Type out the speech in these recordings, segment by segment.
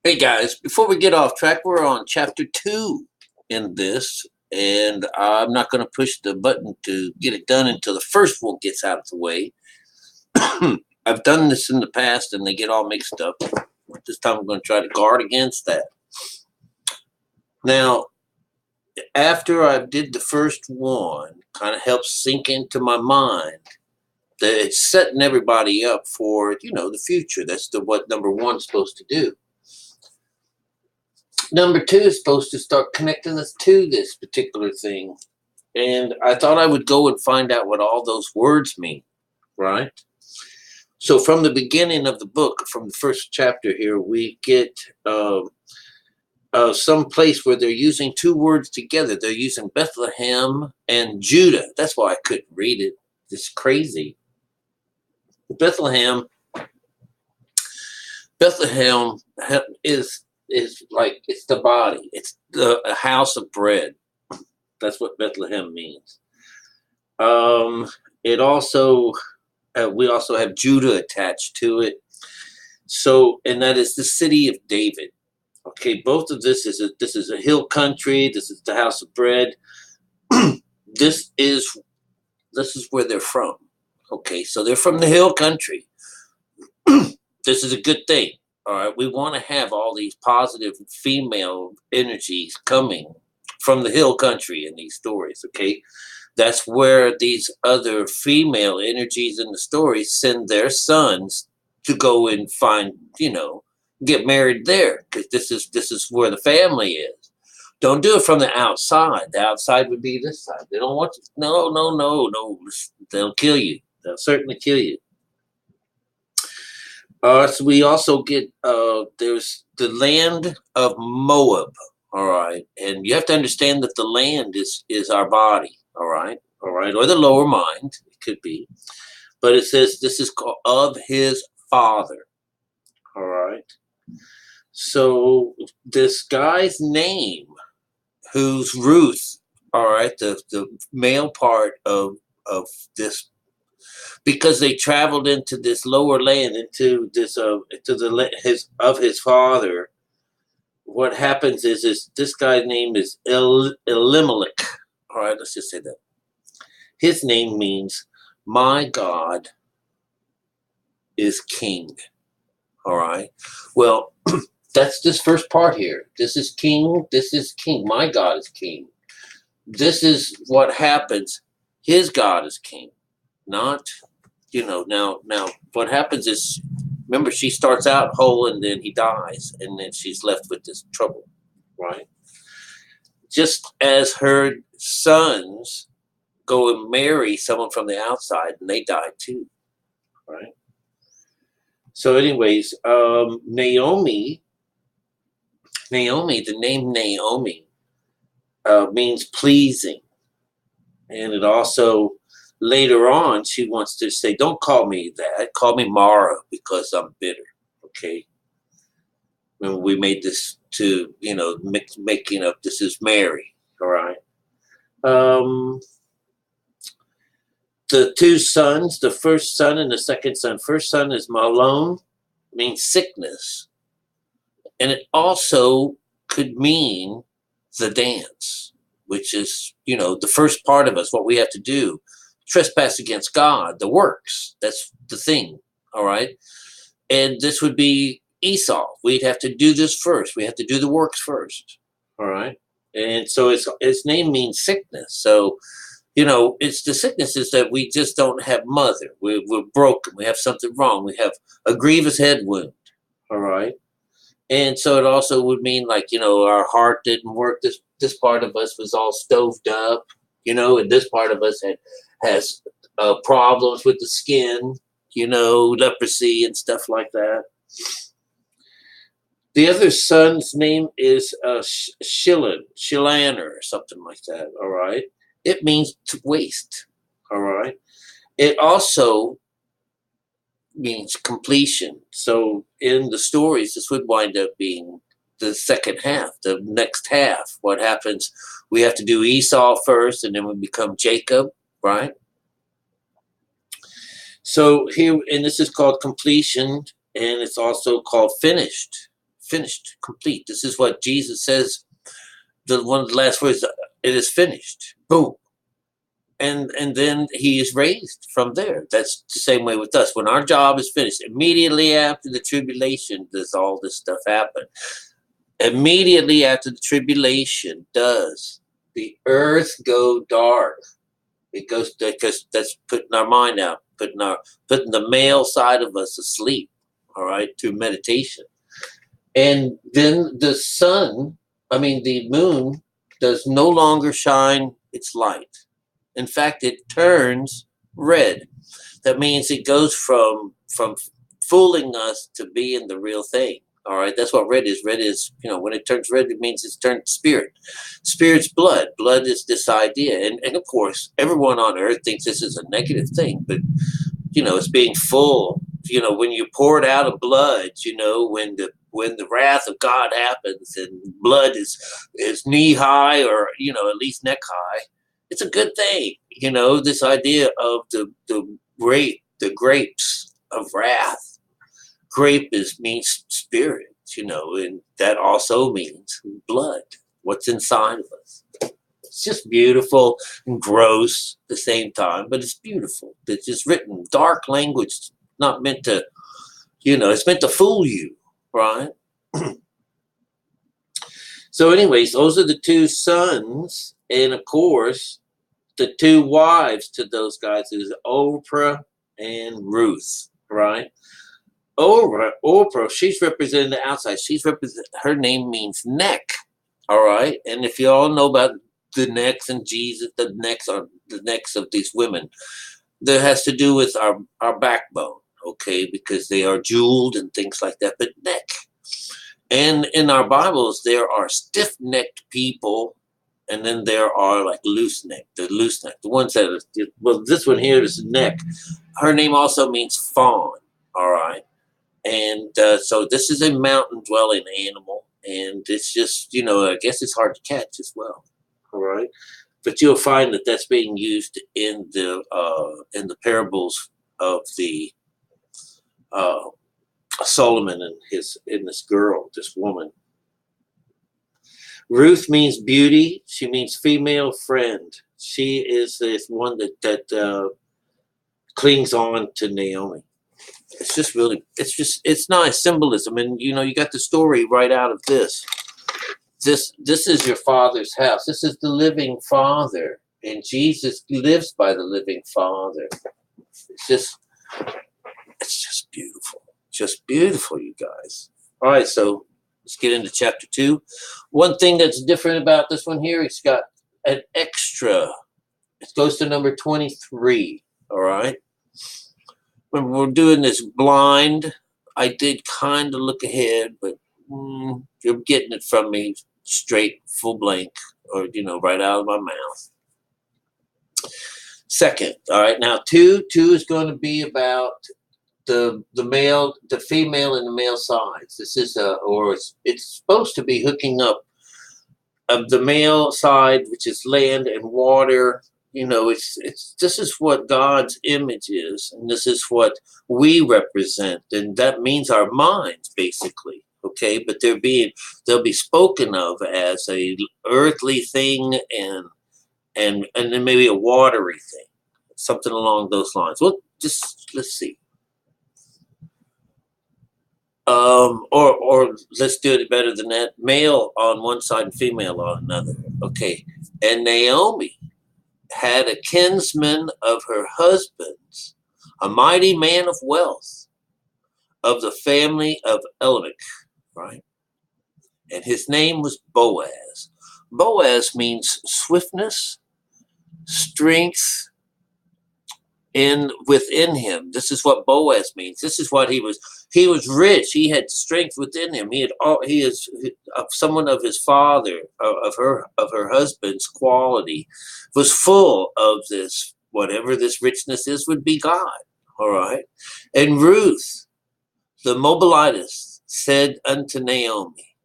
Hey guys, before we get off track, we're on chapter 2 in this, and I'm not going to push the button to get it done until the first one gets out of the way. I've done this in the past and they get all mixed up. This time I'm going to try to guard against that. Now, after I did the first one, kind of helps sink into my mind that it's setting everybody up for, the future. That's what number one's supposed to do. Number two is supposed to start connecting us to this particular thing. And I thought I would go and find out what all those words mean, right? So from the beginning of the book, from the first chapter here, we get some place where they're using two words together. They're using Bethlehem and Judah. That's why I couldn't read it. It's crazy. Bethlehem is like, it's the body. It's a house of bread. That's what Bethlehem means. It also, we also have Judah attached to it. So, and that is the city of David. Okay, both of this is a hill country. This is the house of bread. This is where they're from. Okay, so they're from the hill country. This is a good thing. All right, we want to have all these positive female energies coming from the hill country in these stories, okay? That's where these other female energies in the stories send their sons to go and find, get married there, because this is where the family is. Don't do it from the outside. The outside would be this side. They don't want you. No. They'll kill you. They'll certainly kill you. So we also get, there's the land of Moab, all right? And you have to understand that the land is our body, all right? Or the lower mind, it could be. But it says this is called of his father, all right? So this guy's name, who's Ruth, all right, the male part of this, because they traveled into this lower land, into this his father. What happens is this guy's name is Elimelech. All right, let's just say that. His name means my God is king. All right. Well, that's this first part here. This is king. This is king. My God is king. This is what happens. His God is king. Not, now what happens is, remember, she starts out whole and then he dies and then she's left with this trouble, right? Just as her sons go and marry someone from the outside and they die too, right? So anyways, Naomi, the name Naomi means pleasing. And it also, later on, she wants to say, don't call me that. Call me Mara because I'm bitter. Okay. Remember, we made this to, making up, this is Mary. All right. The two sons, the first son and the second son. First son is Malon, means sickness. And it also could mean the dance, which is, the first part of us, what we have to do. Trespass against God, the works. That's the thing, all right? And this would be Esau. We'd have to do this first. We have to do the works first, all right? And so its name means sickness. So, it's the sicknesses that we just don't have mother. We're broken. We have something wrong. We have a grievous head wound, all right? And so it also would mean like, our heart didn't work. This part of us was all stoved up, and this part of us has problems with the skin, leprosy and stuff like that. The other son's name is Shilan or something like that, all right? It means to waste, all right? It also means completion. So in the stories, this would wind up being the second half, the next half. What happens? We have to do Esau first, and then we become Jacob, right? So here, and this is called completion, and it's also called finished. finished, complete. This is what Jesus says, one of the last words, it is finished. Boom. And then he is raised from there. That's the same way with us. When our job is finished, immediately after the tribulation does all this stuff happen. Immediately after the tribulation does the earth go dark. It goes, because that's putting our mind out, putting the male side of us asleep, all right, through meditation. And then the the moon does no longer shine its light. In fact, it turns red. That means it goes from fooling us to being the real thing. All right, that's what red is. Red is, when it turns red, it means it's turned spirit. Spirit's blood. Blood is this idea. And of course, everyone on earth thinks this is a negative thing, but, it's being full. When you pour it out of blood, when the wrath of God happens and blood is knee high, or, at least neck high, it's a good thing. This idea of the grapes of wrath. Grape means spirit, and that also means blood, what's inside of us. It's just beautiful and gross at the same time, but it's beautiful. It's just written dark language, not meant to, it's meant to fool you, right? So anyways, those are the two sons, and of course, the two wives to those guys is Oprah and Ruth, right? Oprah, she's representing the outside. Her name means neck, all right? And if you all know about the necks and Jesus, the necks of these women, that has to do with our backbone, okay? Because they are jeweled and things like that, but neck. And in our Bibles, there are stiff-necked people, and then there are like loose-necked, the ones that are, this one here is neck. Her name also means fawn, all right? And so this is a mountain-dwelling animal, and it's just, I guess it's hard to catch as well, all right? But you'll find that that's being used in the parables of the Solomon and this girl, this woman. Ruth means beauty. She means female friend. She is this one that clings on to Naomi. It's just really, it's nice symbolism. And, you got the story right out of this. This is your father's house. This is the living Father. And Jesus lives by the living Father. It's just beautiful. Just beautiful, you guys. All right, so let's get into chapter 2. One thing that's different about this one here, it's got an extra. It goes to number 23, all right? When we're doing this blind, I did kind of look ahead, but you're getting it from me straight, full blank, or, right out of my mouth. Second, all right, now 2 is going to be about the female and the male sides. This is it's supposed to be hooking up of the male side, which is land and water. This is what God's image is, and this is what we represent, and that means our minds, basically. Okay, but they'll be spoken of as a earthly thing and then maybe a watery thing, something along those lines. Well, let's see. Or let's do it better than that. Male on one side and female on another. Okay. And Naomi had a kinsman of her husband's, a mighty man of wealth, of the family of Elimelech, right? And his name was Boaz. Boaz means swiftness, strength, within him. This is what Boaz means. This is what he was. He was rich. He had strength within him. He is someone of his father, of her husband's quality, was full of this. Whatever this richness is, would be God. All right. And Ruth, the Moabitess, said unto Naomi,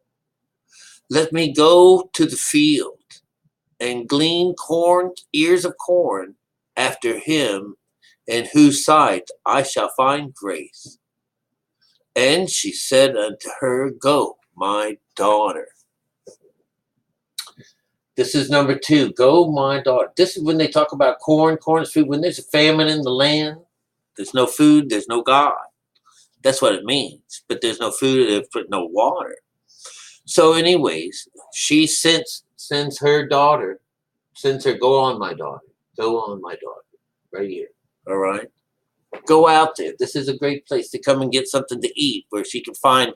"Let me go to the field and glean ears of corn after him, in whose sight I shall find grace." And she said unto her, "Go." my daughter. This is number 2. Go, my daughter. This is when they talk about corn. Corn is food. When there's a famine in the land, there's no food, there's no God. That's what it means. But there's no food, there's no water. So anyways, she sends her daughter, sends her, go on, my daughter. Go on, my daughter. Right here. All right? Go out there. This is a great place to come and get something to eat where she can find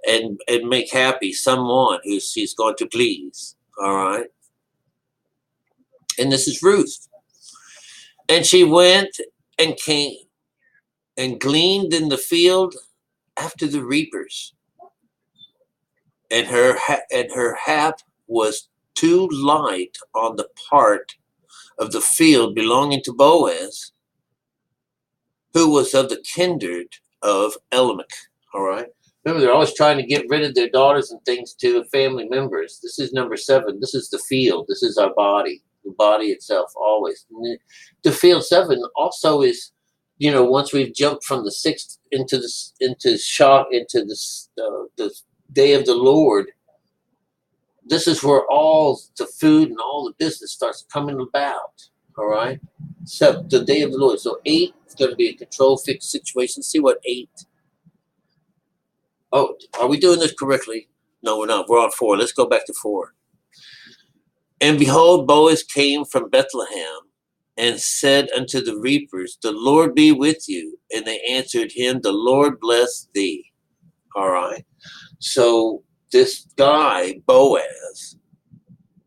and make happy someone who she's going to please. All right? And this is Ruth. And she went and came and gleaned in the field after the reapers. And her hap was too light on the part of the field belonging to Boas, who was of the kindred of Elimelech. All right. Remember, they're always trying to get rid of their daughters and things to family members. This is number 7. This is the field. This is our body. The body itself, always. The field 7 also is, once we've jumped from the 6th into the day of the Lord, this is where all the food and all the business starts coming about. All right, so the day of the Lord. So 8 is going to be a control fixed situation. See what 8. Oh, are we doing this correctly? No, we're not. We're on 4. Let's go back to 4. And behold, Boas came from Bethlehem and said unto the reapers, the Lord be with you. And they answered him, the Lord bless thee. All right. So this guy, Boaz,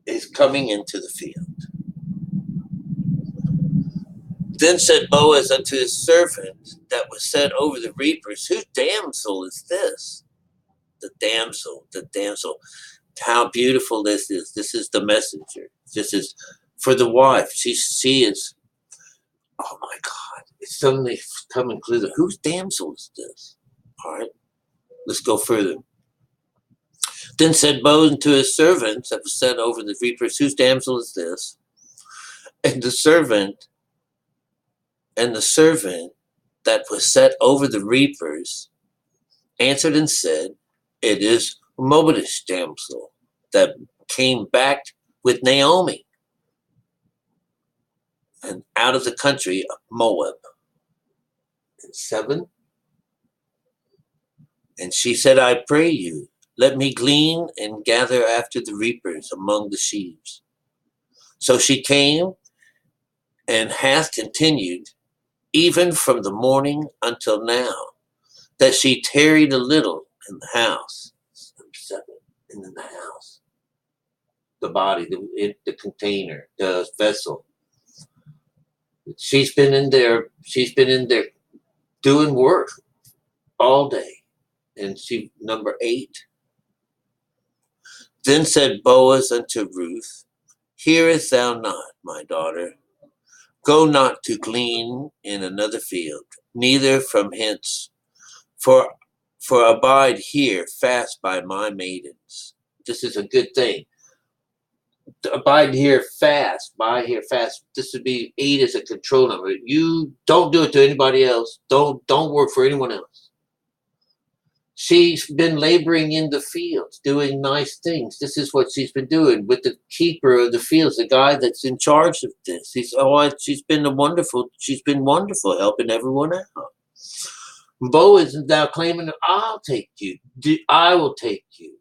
is coming into the field. Then said Boaz unto his servant that was set over the reapers, whose damsel is this? The damsel. How beautiful this is. This is the messenger. This is for the wife. She is, oh my God. It's suddenly coming clear. Whose damsel is this? All right. Let's go further. Then said Boaz unto his servants that was set over the reapers, whose damsel is this? And the servant that was set over the reapers answered and said, it is Moabitish damsel that came back with Naomi and out of the country of Moab. And 7. And she said, I pray you, let me glean and gather after the reapers among the sheaves. So she came and hath continued even from the morning until now, that she tarried a little in the house. 7, and in the house. The body, the container, the vessel. She's been in there doing work all day. And she, number 8. Then said Boaz unto Ruth, hearest thou not, my daughter? Go not to glean in another field, neither from hence, for abide here fast by my maidens. This is a good thing. Abide here fast, by here fast. This would be 8 as a control number. You don't do it to anybody else. Don't work for anyone else. She's been laboring in the fields, doing nice things. This is what she's been doing with the keeper of the fields, the guy that's in charge of this. She's been wonderful, helping everyone out. Boaz is now claiming, I'll take you. I will take you.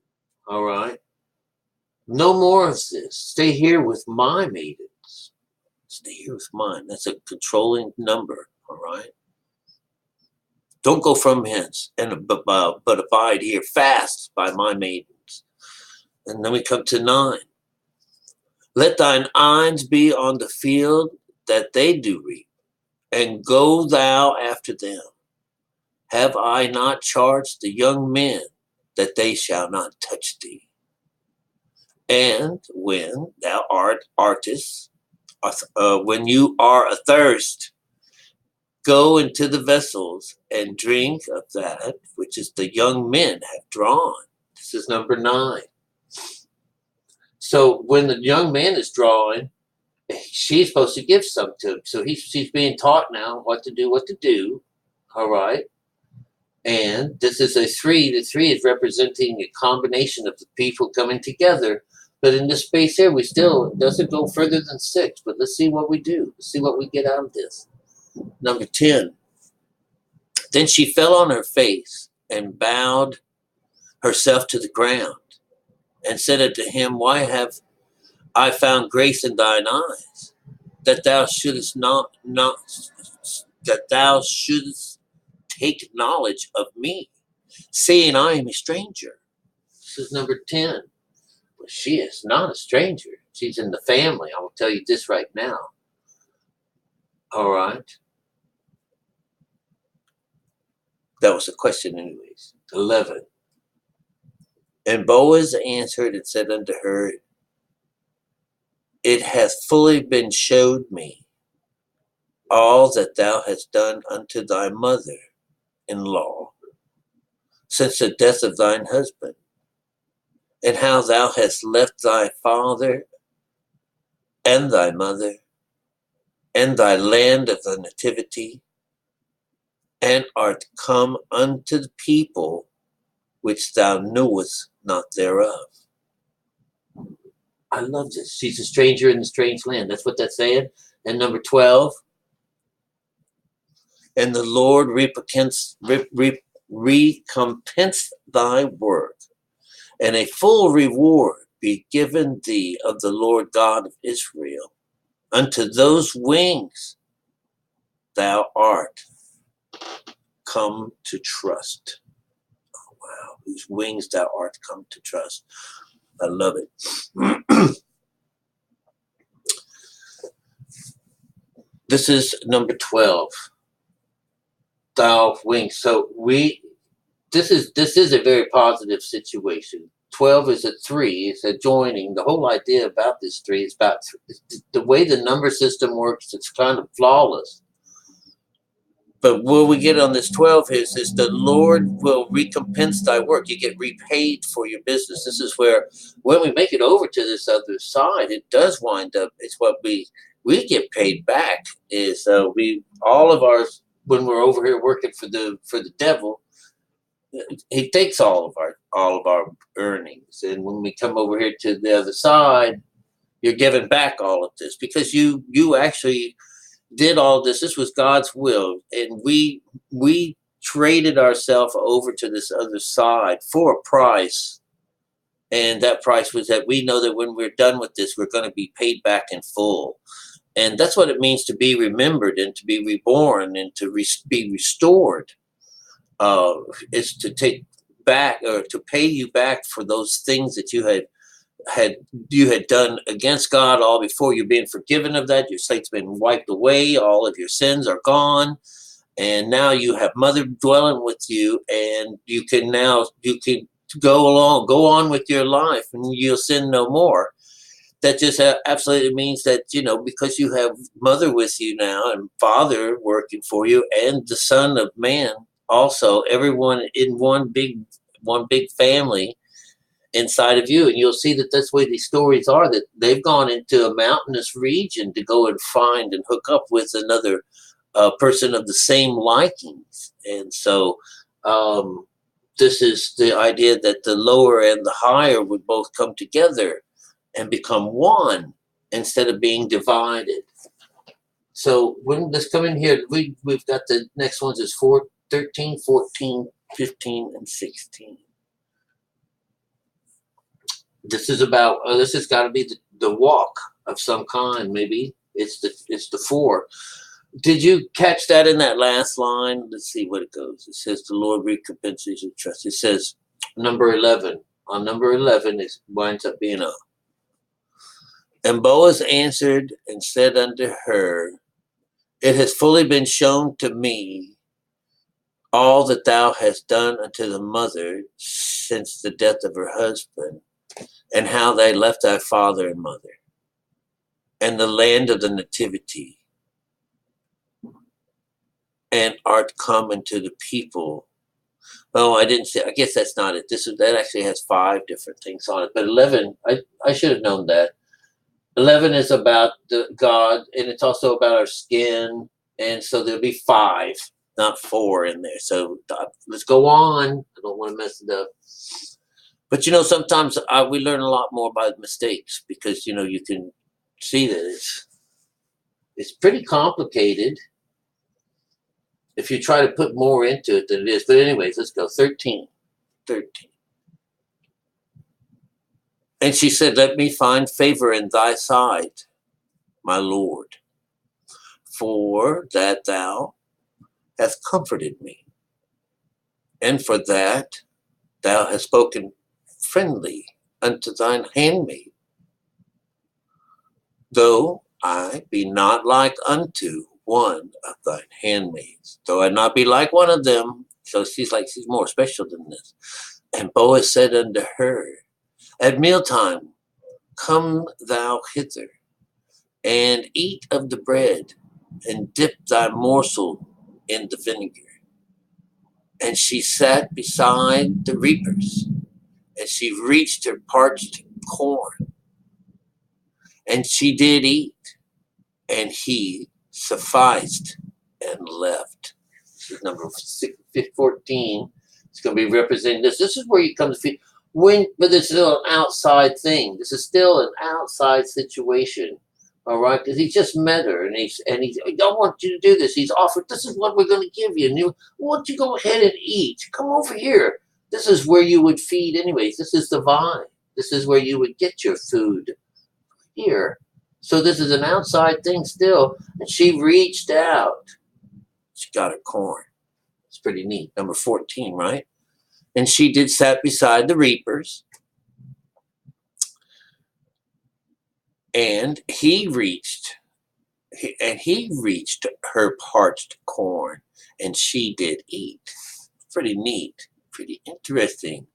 All right. No more of this. Stay here with my maidens. Stay here with mine. That's a controlling number. All right. Don't go from hence, but abide here fast by my maidens. And then we come to 9. Let thine eyes be on the field that they do reap, and go thou after them. Have I not charged the young men that they shall not touch thee? And when thou art when you are athirst, go into the vessels and drink of that which is the young men have drawn. This is number 9. So when the young man is drawing, she's supposed to give some to him. So she's being taught now what to do. All right. And this is a 3. The 3 is representing a combination of the people coming together. But in this space here, we still, it doesn't go further than 6. But let's see what we do. Let's see what we get out of this. Number 10. Then she fell on her face and bowed herself to the ground and said unto him, Why have I found grace in thine eyes, that thou shouldest that thou shouldest take knowledge of me, saying I am a stranger? This is number 10. Well, she is not a stranger. She's in the family. I will tell you this right now. All right. That was a question anyways. 11. And Boas answered and said unto her, It hath fully been showed me all that thou hast done unto thy mother-in-law since the death of thine husband, and how thou hast left thy father and thy mother and thy land of the nativity, and art come unto the people which thou knewest not thereof. I love this. She's a stranger in the strange land. That's what that's saying. And number 12. And the Lord recompense thy work, and a full reward be given thee of the Lord God of Israel, unto those wings thou art come to trust. Oh, wow. Whose wings thou art come to trust. I love it. This is number 12. Thou wings. So this is a very positive situation. 12 is a 3. It's a joining. The whole idea about this 3 is about the way the number system works. It's kind of flawless. But what we get on this 12 is the Lord will recompense thy work. You get repaid for your business. This is where, when we make it over to this other side, it does wind up. It's what we get paid back. Is all of ours. When we're over here working for the devil, he takes all of our earnings, and when we come over here to the other side, you're giving back all of this because you actually did all this. This was God's will, and we traded ourselves over to this other side for a price, and that price was that we know that when we're done with this, we're going to be paid back in full. And that's what it means to be remembered and to be reborn and to be restored. Is to take back or to pay you back for those things that you had done against God all before. You're being forgiven of that. Your slate's been wiped away. All of your sins are gone. And now you have Mother dwelling with you, and you can go on with your life, and you'll sin no more. That just absolutely means that, because you have Mother with you now and Father working for you and the Son of Man also, everyone in one big family inside of you. And you'll see that that's the way these stories are, that they've gone into a mountainous region to go and find and hook up with another person of the same likings. And so this is the idea that the lower and the higher would both come together and become one instead of being divided. So let's come in here. We've got the next ones is 13, 14, 15, and 16. This is about. This has got to be the walk of some kind. Maybe it's the 4. Did you catch that in that last line? Let's see what it goes. It says the Lord recompenses your trust. It says number 11. On number 11, it winds up being a. And Boas answered and said unto her, It has fully been shown to me all that thou hast done unto the mother since the death of her husband, and how they left thy father and mother, and the land of the nativity, and art come unto the people. Oh, I didn't say. I guess that's not it. That actually has 5 different things on it. But 11, I should have known that. 11 is about the God, and it's also about our skin, and so there'll be 5. not 4 in there. So let's go on. I don't want to mess it up. But sometimes we learn a lot more by mistakes because you can see that it's pretty complicated if you try to put more into it than it is. But anyways, let's go. 13. And she said, "Let me find favor in thy sight, my Lord, for that thou hast comforted me, and for that thou hast spoken friendly unto thine handmaid. Though I be not like unto one of thine handmaids, though I not be like one of them." So she's more special than this. And Boas said unto her, "At mealtime come thou hither, and eat of the bread, and dip thy morsel in the vinegar." And she sat beside the reapers, and she reached her parched corn, and she did eat, and he sufficed and left. This is number 14. It's going to be representing this. This is where you come to feel but it's still an outside thing. This is still an outside situation. All right, because he just met her, and he's "I don't want you to do this." He's offered, "This is what we're going to give you, and why don't you go ahead and eat? Come over here. This is where you would feed, anyways. This is the vine. This is where you would get your food here." So this is an outside thing still, and she reached out. She got her corn. It's pretty neat. Number 14, right? And she did sat beside the reapers, and he reached her parched corn, and she did eat. Pretty neat, pretty interesting.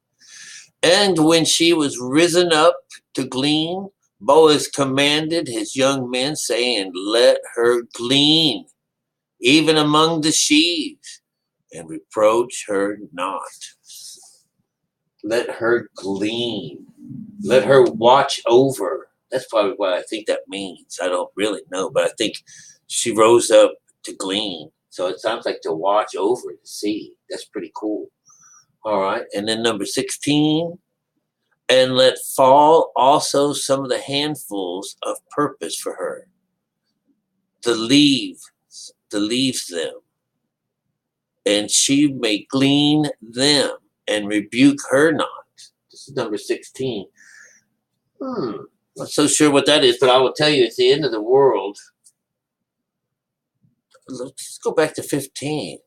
And when she was risen up to glean, Boaz commanded his young men, saying, "Let her glean, even among the sheaves, and reproach her not." Let her glean. Let her watch over. That's probably what I think that means. I don't really know, but I think she rose up to glean. So it sounds like to watch over, to see. That's pretty cool. All right. And then number 16, and let fall also some of the handfuls of purpose for her, to leave them, and she may glean them, and rebuke her not. This is number 16. Not so sure what that is, but I will tell you, it's the end of the world. Let's go back to 15.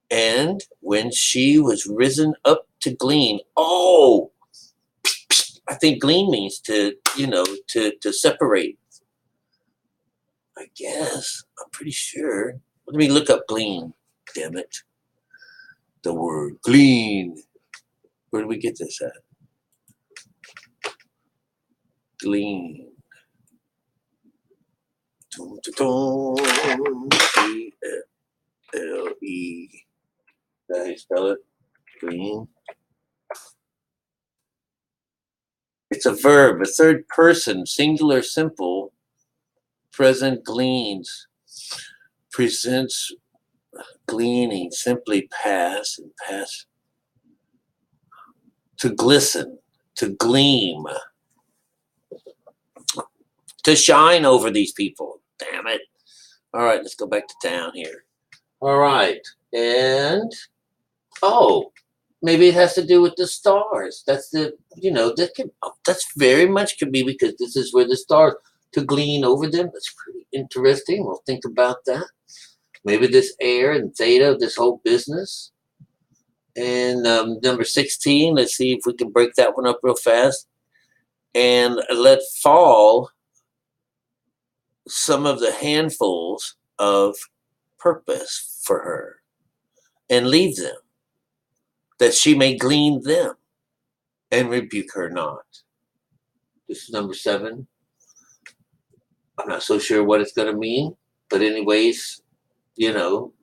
And when she was risen up to glean, I think glean means to separate. I guess. I'm pretty sure. Let me look up glean. Damn it. The word glean. Where do we get this at? Glean. G-L-E. That's how you spell it? Glean. It's a verb, a third person, singular, simple, present gleans, presents gleaning, simply pass and pass. To glisten, to gleam, to shine over these people. Damn it. All right, let's go back to town here. All right, and maybe it has to do with the stars. That's that's very much could be because this is where the stars, to glean over them. That's pretty interesting. We'll think about that. Maybe this air and theta of this whole business. And number 16, let's see if we can break that one up real fast. And let fall some of the handfuls of purpose for her, and leave them, that she may glean them, and rebuke her not. This is number 7. I'm not so sure what it's going to mean, but anyways, don't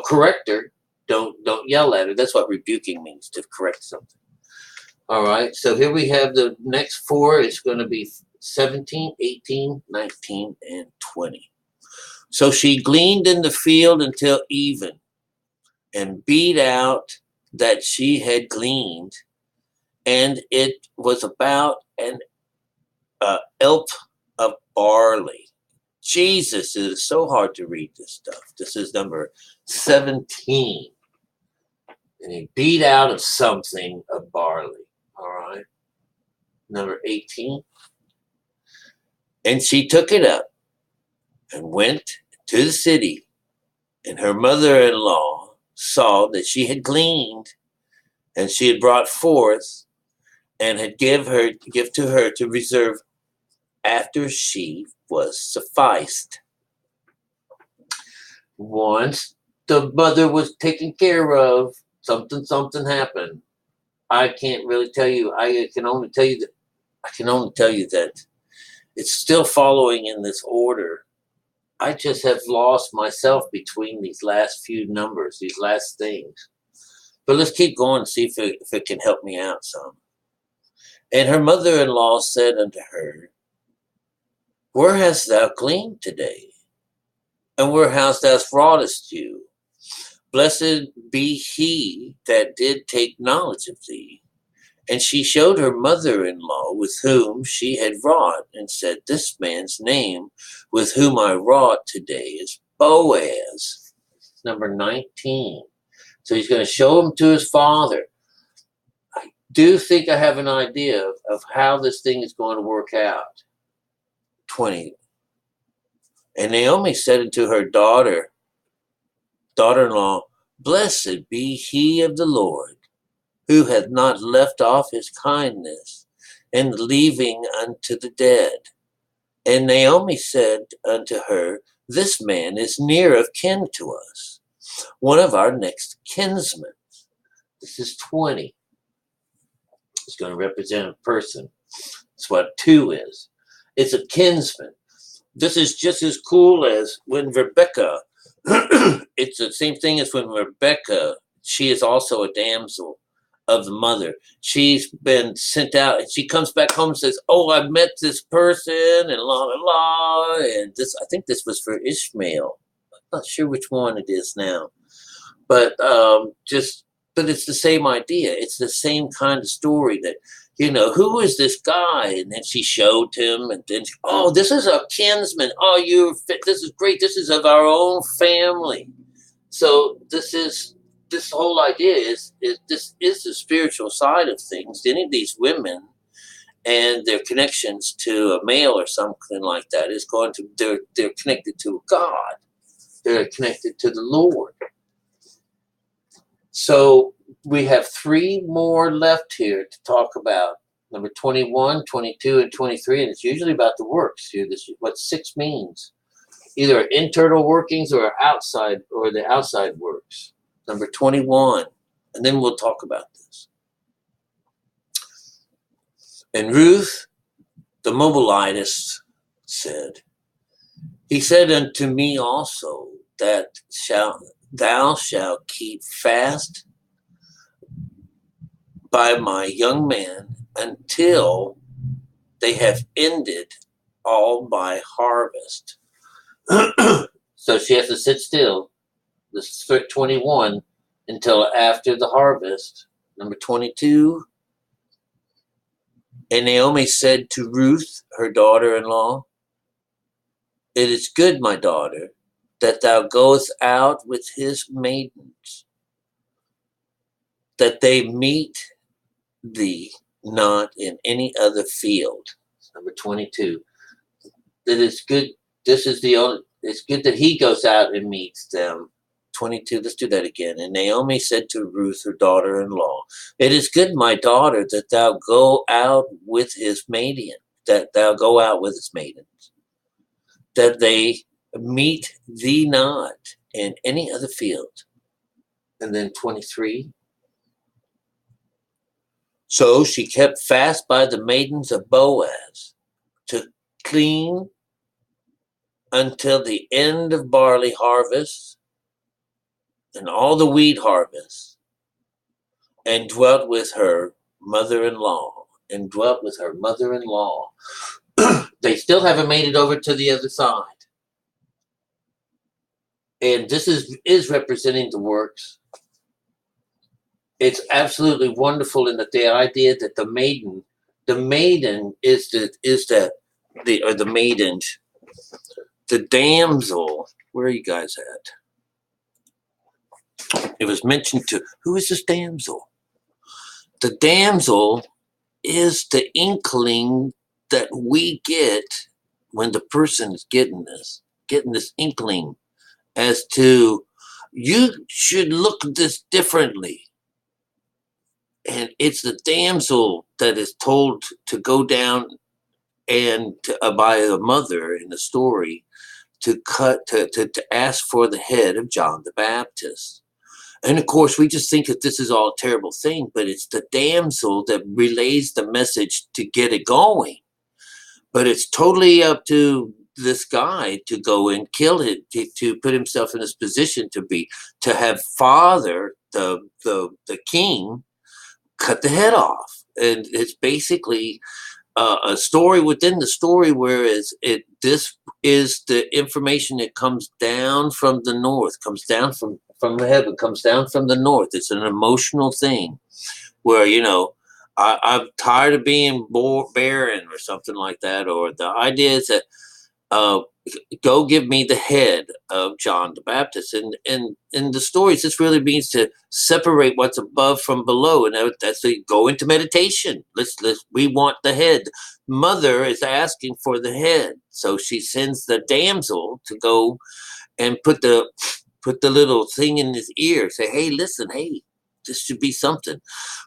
correct her. Don't yell at her. That's what rebuking means, to correct something. All right, so here we have the next 4. It's going to be 17, 18, 19, and 20. So she gleaned in the field until even, and beat out that she had gleaned, and it was about an elp of barley. Jesus, it is so hard to read this stuff. This is number 17. And he beat out of something of barley. All right. Number 18. And she took it up and went to the city, and her mother-in-law saw that she had gleaned, and she had brought forth, and had give to her to reserve after she was sufficed. Once the mother was taken care of, something happened. I can't really tell you. I can only tell you that it's still following in this order. I just have lost myself between these last few numbers, these last things. But let's keep going and see if it can help me out some. And her mother-in-law said unto her, Where hast thou gleaned today? And where hast thou wroughtest you? Blessed be he that did take knowledge of thee. And she showed her mother-in-law with whom she had wrought, and said, This man's name with whom I wrought today is Boas. Number 19. So he's going to show him to his father. I do think I have an idea of how this thing is going to work out. 20. And Naomi said unto her daughter-in-law, Blessed be he of the Lord, who hath not left off his kindness, and leaving unto the dead. And Naomi said unto her, This man is near of kin to us, one of our next kinsmen. This is 20. It's going to represent a person. That's what 2 is. It's a kinsman. This is just as cool as when Rebecca, it's the same thing as when Rebecca, she is also a damsel of the mother. She's been sent out, and she comes back home and says, Oh, I met this person, and la la la. And this, I think this was for Ishmael. I'm not sure which one it is now. But but it's the same idea. It's the same kind of story that, who is this guy? And then she showed him, and then, this is a kinsman. Oh, this is great. This is of our own family. So this whole idea is this is the spiritual side of things. Any of these women and their connections to a male or something like that is going to, they're connected to God. They're connected to the Lord. So we have 3 more left here to talk about. Number 21, 22, and 23, and it's usually about the works here. This is what 6 means. Either internal workings or the outside works. Number 21, and then we'll talk about this. And Ruth, the Moabitess, said, He said unto me also, that thou shalt keep fast by my young man until they have ended all my harvest. So she has to sit still, this is 21, until after the harvest. Number 22. And Naomi said to Ruth, her daughter-in-law, It is good, my daughter, that thou goest out with his maidens, that they meet thee not in any other field. Number 22. That it's good. It's good that he goes out and meets them. 22. Let's do that again. And Naomi said to Ruth, her daughter-in-law, It is good, my daughter, that thou go out with his maidens, that they meet thee not in any other field. And then 23. So she kept fast by the maidens of Boas to clean until the end of barley harvest and all the wheat harvest, and dwelt with her mother-in-law. They still haven't made it over to the other side. And this is representing the works. It's absolutely wonderful in that the idea that the maiden the maiden, the damsel. Where are you guys at? It was mentioned to who is this damsel? The damsel is the inkling that we get when the person is getting this inkling as to you should look at this differently. And it's the damsel that is told to go down and by a mother in the story to ask for the head of John the Baptist. And of course, we just think that this is all a terrible thing, but it's the damsel that relays the message to get it going. But it's totally up to this guy to go and kill it, to put himself in this position to have father, the king, cut the head off. And it's basically a story within the story, whereas this is the information that comes down from the north, comes down from heaven, comes down from the north. It's an emotional thing where, I'm tired of being barren or something like that, or the idea is that uh, go give me the head of John the Baptist. And in the stories, this really means to separate what's above from below, and that's to go into meditation. We want the head. Mother is asking for the head, so she sends the damsel to go and put the little thing in his ear. Say, hey, listen, hey, this should be something.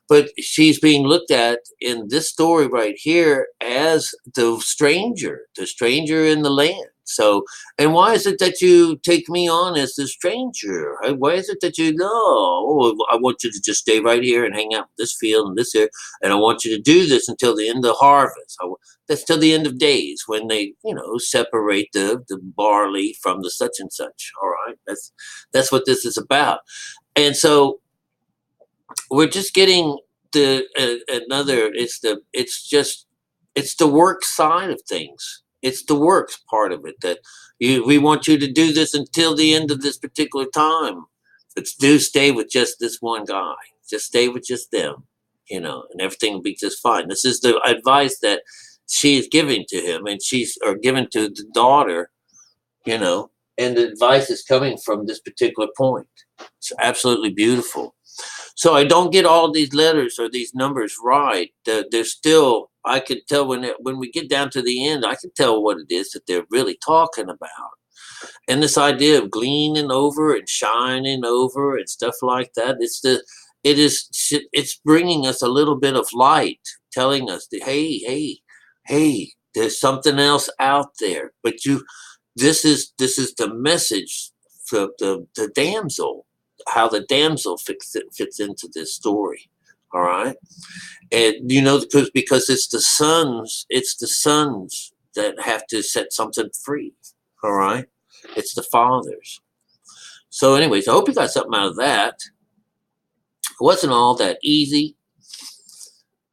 But she's being looked at in this story right here as the stranger in the land. So, and why is it that you take me on as the stranger? Why is it that I want you to just stay right here and hang out with this field and this here, and I want you to do this until the end of the harvest. That's till the end of days when they, separate the barley from the such and such. All right, that's what this is about. And so we're just getting another. It's the work side of things. It's the works part of it that we want you to do this until the end of this particular time. It's do stay with just this one guy. Just stay with just them, and everything will be just fine. This is the advice that she is giving to him, and or given to the daughter, and the advice is coming from this particular point. It's absolutely beautiful. So I don't get all these letters or these numbers right. They're still, I can tell when we get down to the end, I can tell what it is that they're really talking about. And this idea of gleaning over and shining over and stuff like that, it's bringing us a little bit of light, telling us that, hey, there's something else out there. But this is the message for the damsel, how the damsel fits into this story. All right. And because it's the sons that have to set something free. All right. It's the fathers. So anyways, I hope you got something out of that. It wasn't all that easy.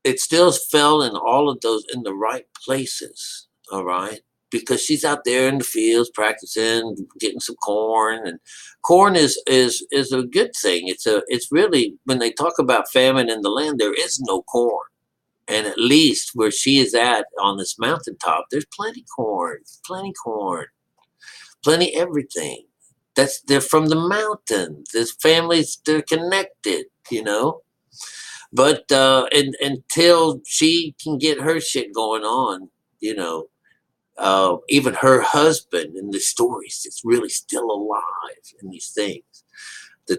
It still fell in all of those in the right places. All right. Because she's out there in the fields practicing, getting some corn, and corn is a good thing. It's really, when they talk about famine in the land, there is no corn, and at least where she is at on this mountaintop, there's plenty corn, plenty everything. They're from the mountain. There's families, they're connected, But until she can get her shit going on, even her husband in the stories is really still alive in these things. The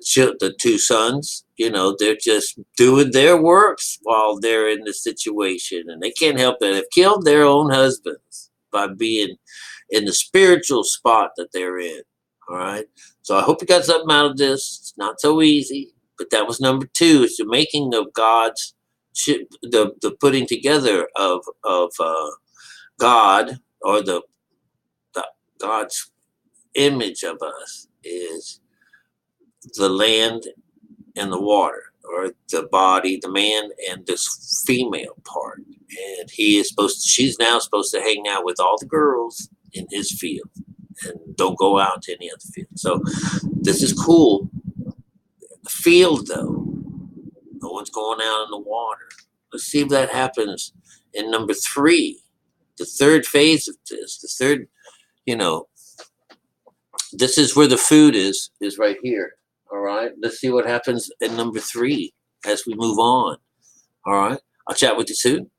two sons, they're just doing their works while they're in the situation, and they can't help it. They've killed their own husbands by being in the spiritual spot that they're in. All right. So I hope you got something out of this. It's not so easy, but that was number 2. It's the making of God's, the putting together of God, or the God's image of us, is the land and the water, or the body, the man, and this female part. And she's now supposed to hang out with all the girls in his field. and don't go out to any other field. So this is cool. The field, though, no one's going out in the water. Let's see if that happens in number 3, the third phase of this. The third, you know, this is where the food is right here. All right. Let's see what happens in number 3 as we move on. All right. I'll chat with you soon.